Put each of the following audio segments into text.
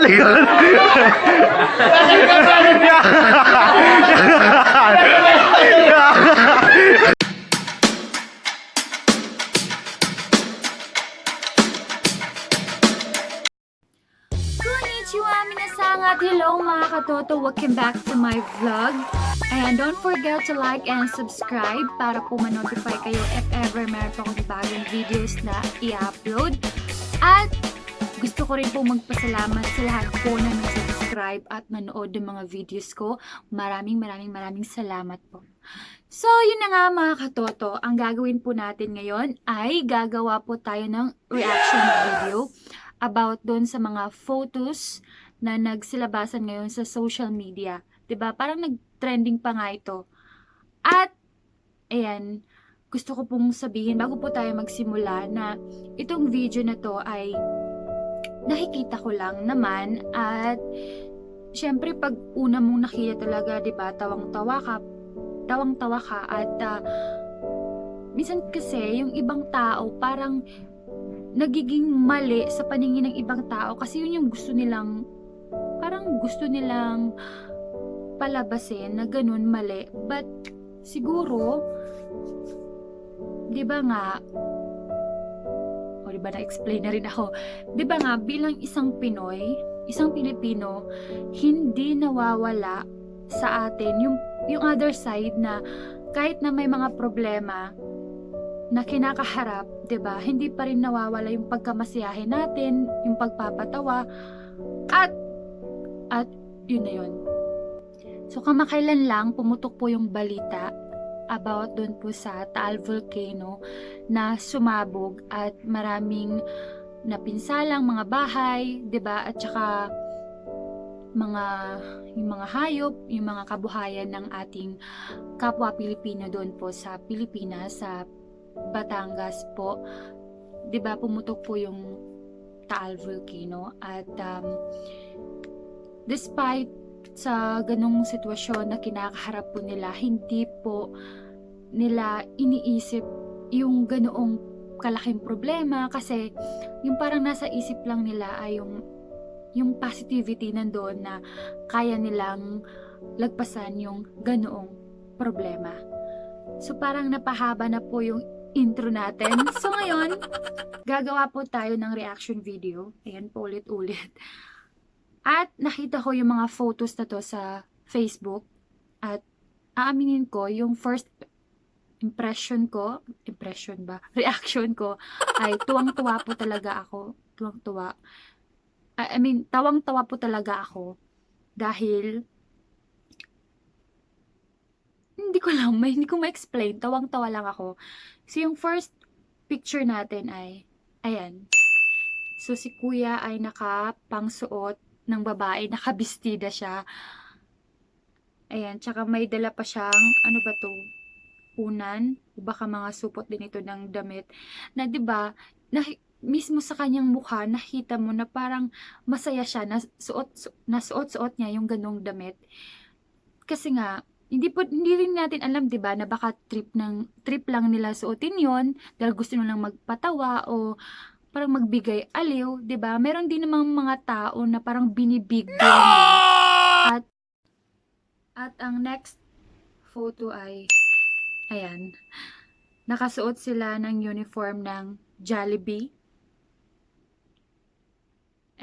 Konnichiwa minasan at hello mga katoto, welcome back to my vlog. And don't forget to like and subscribe para po ma-notify kayo if ever meron po akong bagong videos na i-upload. At gusto ko rin po magpasalamat sa lahat po na nag-subscribe at manood ng mga videos ko. Maraming salamat po. So, yun na nga mga katoto, ang gagawin po natin ngayon ay gagawa po tayo ng reaction video about doon sa mga photos na nagsilabasan ngayon sa social media. 'Di ba? Parang nag-trending pa nga ito. At, ayan, gusto ko pong sabihin, bago po tayo magsimula, na itong video na to ay nakikita ko lang naman. At, syempre, pag una mong nakita talaga, 'di ba, tawang-tawa ka. At, minsan kasi, yung ibang tao, parang nagiging mali sa paningin ng ibang tao kasi yun yung gusto nilang palabasin na ganun mali. But siguro, 'di ba nga, o 'di ba na-explain na rin ako, 'di ba nga bilang isang Pinoy, isang Pilipino, hindi nawawala sa atin yung other side na kahit na may mga problema na kinakaharap, 'di ba? Hindi pa rin nawawala yung pagkamasiyahe natin, yung pagpapatawa, at yun na yun. So kamakailan lang pumutok po yung balita about doon po sa Taal Volcano na sumabog at maraming napinsalang mga bahay, 'di ba? At saka yung mga hayop, yung mga kabuhayan ng ating kapwa Pilipino doon po sa Pilipinas, sa Batangas po. 'Di ba, pumutok po yung Taal Volcano at despite sa ganung sitwasyon na kinakaharap po nila, hindi po nila iniisip yung ganoong kalaking problema kasi yung parang nasa isip lang nila ay yung positivity nandoon na kaya nilang lagpasan yung ganoong problema. So parang napahaba na po yung intro natin. So ngayon, gagawa po tayo ng reaction video. Ayan po ulit-ulit. At nakita ko yung mga photos na to sa Facebook. At aaminin ko, yung first reaction ko, ay tuwang-tuwa po talaga ako. Tawang-tawa po talaga ako. Dahil hindi ko ma-explain. Tawang-tawa lang ako. So, yung first picture natin ay, ayan. So, si kuya ay nakapangsuot ng babae. Nakabistida siya. Ayan. Tsaka may dala pa siyang, ano ba to? Unan. O baka mga supot din ito ng damit. Na, diba, mismo sa kanyang mukha, nakita mo na parang masaya siya. Nasuot-suot niya yung ganong damit. Kasi nga, hindi rin natin alam, 'di ba, na baka trip lang nila suotin 'yon dahil gusto nilang magpatawa o parang magbigay aliw, 'di ba? Meron din namang mga tao na parang binibig nila. At ang next photo ay ayan. Nakasuot sila ng uniform ng Jollibee.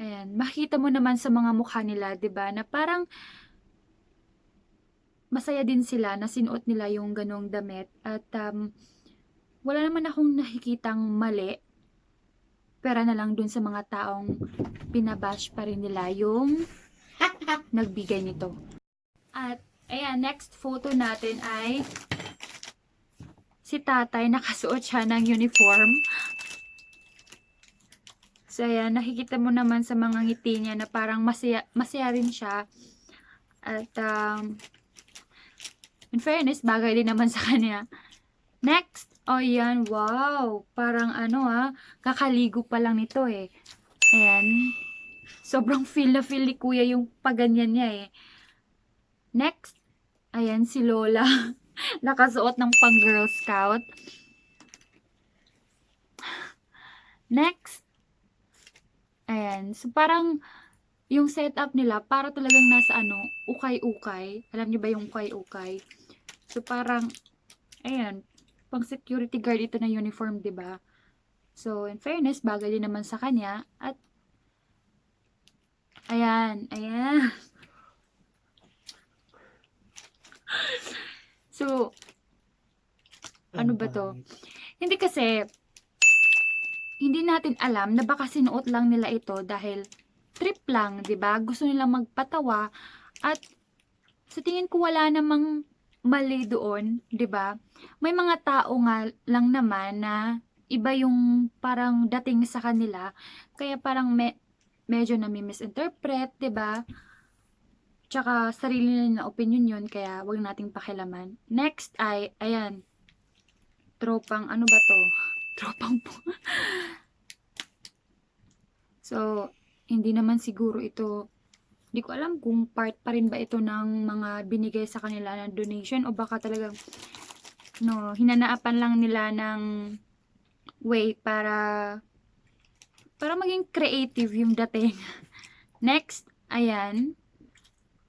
Ayan, makita mo naman sa mga mukha nila, 'di ba, na parang masaya din sila na sinuot nila yung ganong damit. At wala naman akong nakikitang mali. Pera na lang dun sa mga taong pinabash pa rin nila yung nagbigay nito. At ayan, next photo natin ay si tatay, nakasuot siya ng uniform. So ayan, nakikita mo naman sa mga ngiti niya na parang masaya rin siya. At in fairness, bagay din naman sa kanya. Next, oh yan, wow. Parang kakaligo pa lang nito eh. Ayan. Sobrang feel na feel ni kuya yung paganyan niya eh. Next, ayan si Lola. Nakasuot ng pang Girl Scout. Next, ayan. So parang yung setup nila para talagang nasa ano, ukay-ukay. Alam niyo ba yung ukay-ukay? So parang, ayan, pang security guard ito na uniform, 'di ba? So in fairness, bagay din naman sa kanya at ayan, ayan. So, ano ba to? Hindi kasi, hindi natin alam na baka sinuot lang nila ito dahil trip lang, 'di ba? Gusto nilang magpatawa at sa tingin ko wala namang mali doon, 'di ba? May mga tao nga lang naman na iba yung parang dating sa kanila, kaya parang medyo nami-misinterpret, 'di ba? Tsaka sarili nila na opinion yun, kaya wag nating pakialaman. Next ay, ayan, tropang, ano ba to? Tropang po. So, hindi naman siguro ito, di ko alam kung part pa rin ba ito ng mga binigay sa kanila na donation o baka talagang, no, hinanaapan lang nila ng way para maging creative yung dating. Next, ayan.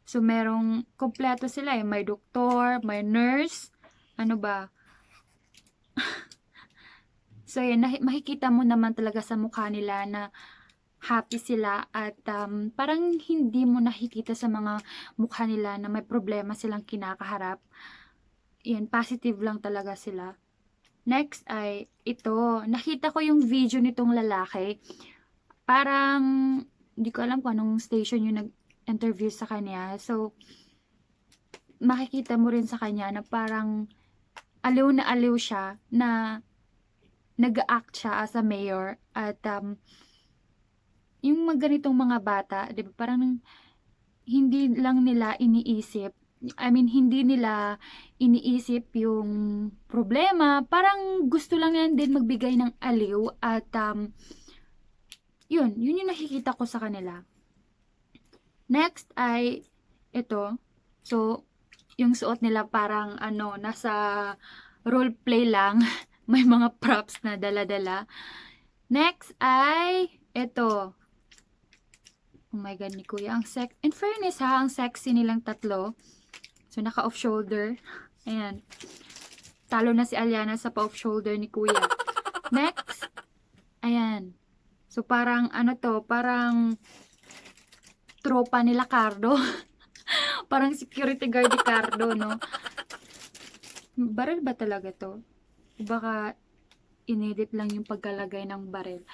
So, merong kompleto sila eh. May doktor, may nurse, ano ba? So, yan, makikita mo naman talaga sa mukha nila na happy sila at parang hindi mo nakikita sa mga mukha nila na may problema silang kinakaharap. Yan, positive lang talaga sila. Next ay ito. Nakita ko yung video nitong lalaki. Parang, hindi ko alam kung anong station yung nag-interview sa kanya. So, makikita mo rin sa kanya na parang aliw na aliw siya na nag-act siya as a mayor at yung mga ganitong mga bata, 'di ba? Parang hindi lang nila iniisip, I mean, hindi nila iniisip yung problema, parang gusto lang yan din magbigay ng aliw at yun yung nakikita ko sa kanila. Next ay ito. So, yung suot nila parang ano, nasa role play lang. May mga props na dala-dala. Next ay ito. Oh my God, ni Kuya. In fairness ha, ang sexy nilang tatlo. So, naka-off shoulder. Ayan. Talo na si Aliana sa pa-off shoulder ni Kuya. Next. Ayan. So, parang ano to, parang tropa nila Cardo. Parang security guard ni Cardo, no? Baril ba talaga to? Baka inedit lang yung pagkalagay ng baril.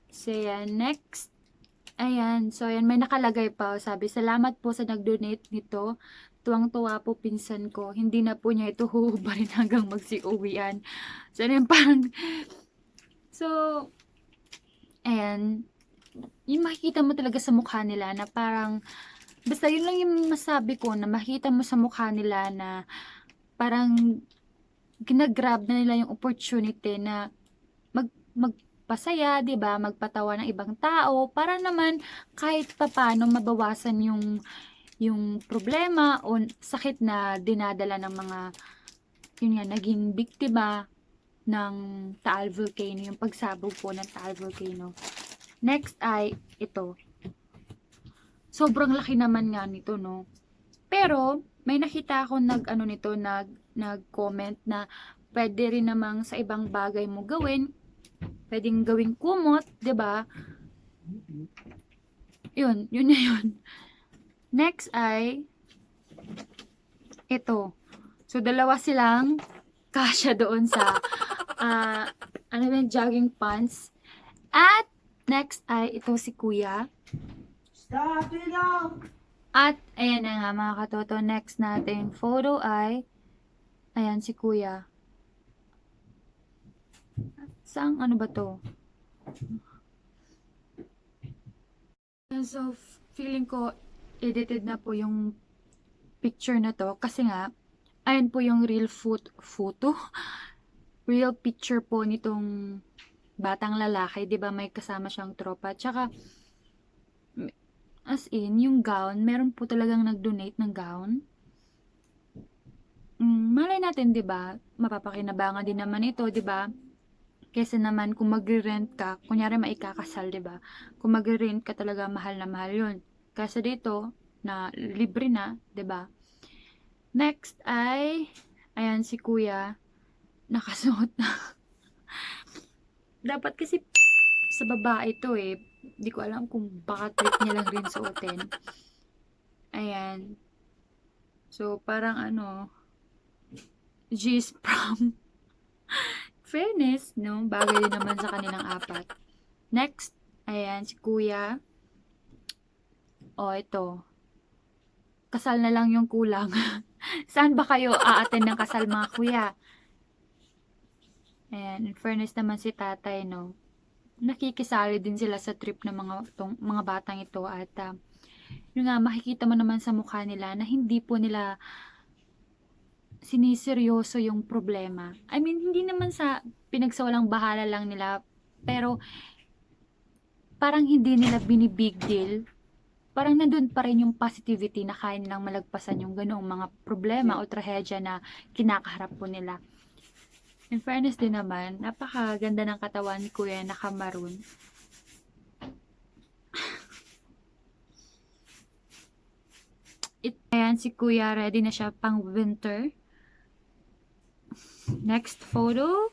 So, ayan. Next. Ayan. So, ayan. May nakalagay pa. Sabi, salamat po sa nag-donate nito. Tuwang-tuwa po pinsan ko. Hindi na po niya ito huhubarin hanggang magsi-uwian. So, ayan. Parang, so, ayan. Yung makikita mo talaga sa mukha nila na parang, basta yun lang yung masabi ko na makita mo sa mukha nila na parang ginagrab na nila yung opportunity na magpasaya, 'di ba? Magpatawa ng ibang tao para naman kahit papaano mabawasan yung problema o sakit na dinadala ng mga yun nga naging biktima ng Taal Volcano, yung pagsabog po ng Taal Volcano. Next ay ito. Sobrang laki naman nga nito, no? Pero may nakita ako nag-ano nito, nag-comment na pwede rin namang sa ibang bagay mo gawin. Pwedeng gawing kumot, 'di ba? Yun na yun. Next ay ito. So dalawa silang kasya doon sa ano yung jogging pants. At next ay ito si Kuya. Stop it now! At ayan na nga mga katoto, next natin photo ay ayan si Kuya. Saan ano ba to? So feeling ko edited na po yung picture na to kasi nga ayan po yung real photo. Real picture po nitong batang lalaki, 'di ba? May kasama siyang tropa. Tsaka as in, yung gown, meron po talagang nag-donate ng gown. Malay natin, 'di ba? Mapapakinabangan din naman ito, 'di ba? Kesa naman kung magre-rent ka, kunyari maikakasal, 'di ba? Kung magre-rent ka talaga mahal na mahal 'yun. Kasi dito na libre na, 'di ba? Next ay ayan si Kuya nakasuot na. Dapat kasi sa babae to eh. Di ko alam kung baka trip niya lang rin suotin. Ayan. So, parang ano, G's prom. Fairness, no? Bagay din naman sa kanilang apat. Next, ayan, si Kuya. O, ito. Kasal na lang yung kulang. Saan ba kayo a-attend ng kasal, mga kuya? Ayan, in fairness naman si tatay, no? Nakikisali din sila sa trip ng mga batang ito at yun nga, makikita mo naman sa mukha nila na hindi po nila siniseryoso yung problema. I mean, hindi naman sa pinagsawalang bahala lang nila, pero parang hindi nila binibig deal. Parang nandun pa rin yung positivity na kaya nilang malagpasan yung ganoong mga problema o trahedya na kinakaharap po nila. In fairness din naman, napakaganda ng katawan ni Kuya naka-maroon. Ayan, si Kuya ready na siya pang winter. Next photo.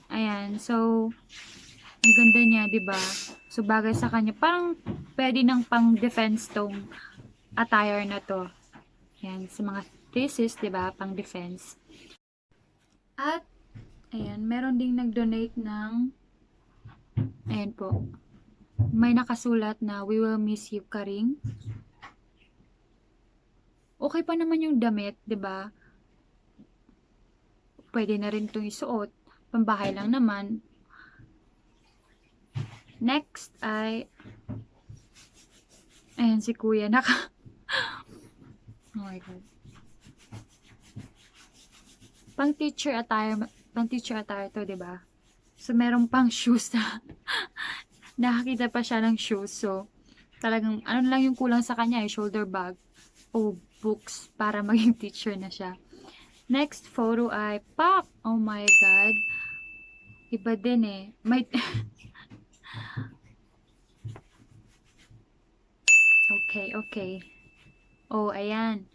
Ayan, so ang ganda niya, 'di ba? So bagay sa kanya, parang pwede nang pang defense tong attire na to. Ayan, sa mga thesis, 'di ba? Pang defense. At ayan, meron ding nag-donate ng ayan po. May nakasulat na we will miss you, Karing. Okay pa naman yung damit, 'di ba? Pwede na rin 'tong isuot. Pambahay lang naman. Next ay ayan si Kuya oh my God. Pang teacher attire to, 'di ba? So meron pang shoes na nakakita pa siya ng shoes. So talagang ano lang yung kulang sa kanya, shoulder bag o books para maging teacher na siya. Next photo ay pop. Oh my God. Iba din eh. May Okay. Oh, ayan.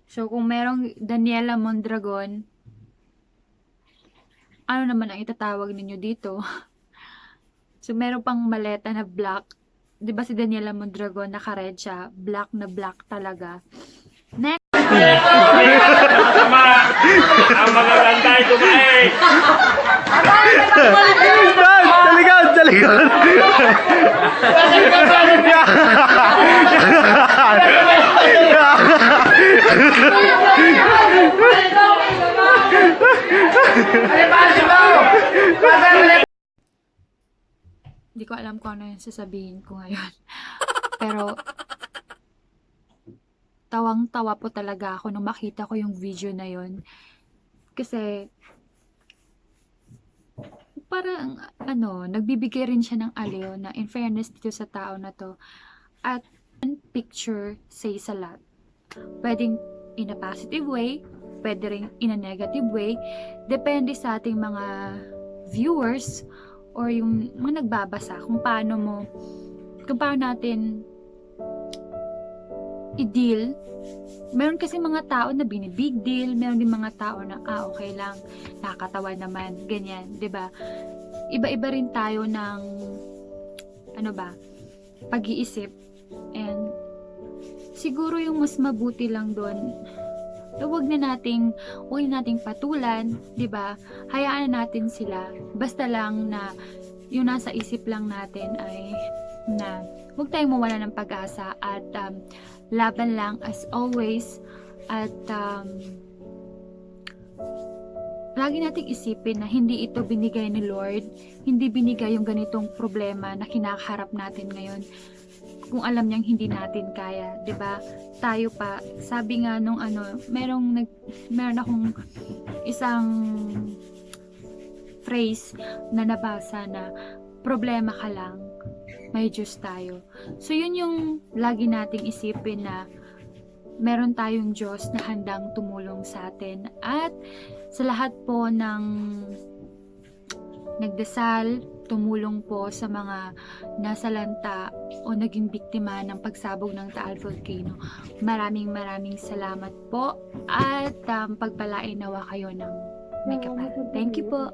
So, kung merong Daniela Mondragon, ano naman ang itatawag ninyo dito? So, meron pang maleta na black. 'Di ba si Daniela Mondragon naka-red siya? Black na black talaga. Next. Ang magaganda ay tumae. Talikod! Hindi ko alam kung ano yung sasabihin ko ngayon. Pero, tawang-tawa po talaga ako nung makita ko yung video na yon. Kasi, parang, nagbibigay rin siya ng aliw na in fairness dito sa tao na to. At, one picture says a lot. Pwedeng in a positive way, pwede rin in a negative way. Depende sa ating mga viewers or yung mga nagbabasa kung paano natin i-deal. Meron kasi mga tao na binibig deal, meron din mga tao na okay lang, nakakatawa naman, ganyan, 'di ba? Iba-iba rin tayo ng pag-iisip, and siguro yung mas mabuti lang doon, huwag na nating patulan, 'di ba? Hayaan na natin sila. Basta lang na yung nasa isip lang natin ay na huwag tayong mawala ng pag-asa at laban lang as always, at lagi nating isipin na hindi ito binigay ni Lord, hindi binigay yung ganitong problema na kinakaharap natin ngayon kung alam niyang hindi natin kaya, 'di ba? Tayo pa, sabi nga nung meron akong isang phrase na nabasa na problema ka lang, may Diyos tayo. So yun yung lagi nating isipin, na meron tayong Diyos na handang tumulong sa atin, at sa lahat po ng nagdasal, tumulong po sa mga nasalanta o naging biktima ng pagsabog ng Taal Volcano. Maraming salamat po at pagpalain nawa kayo ng may kapal. Thank you po.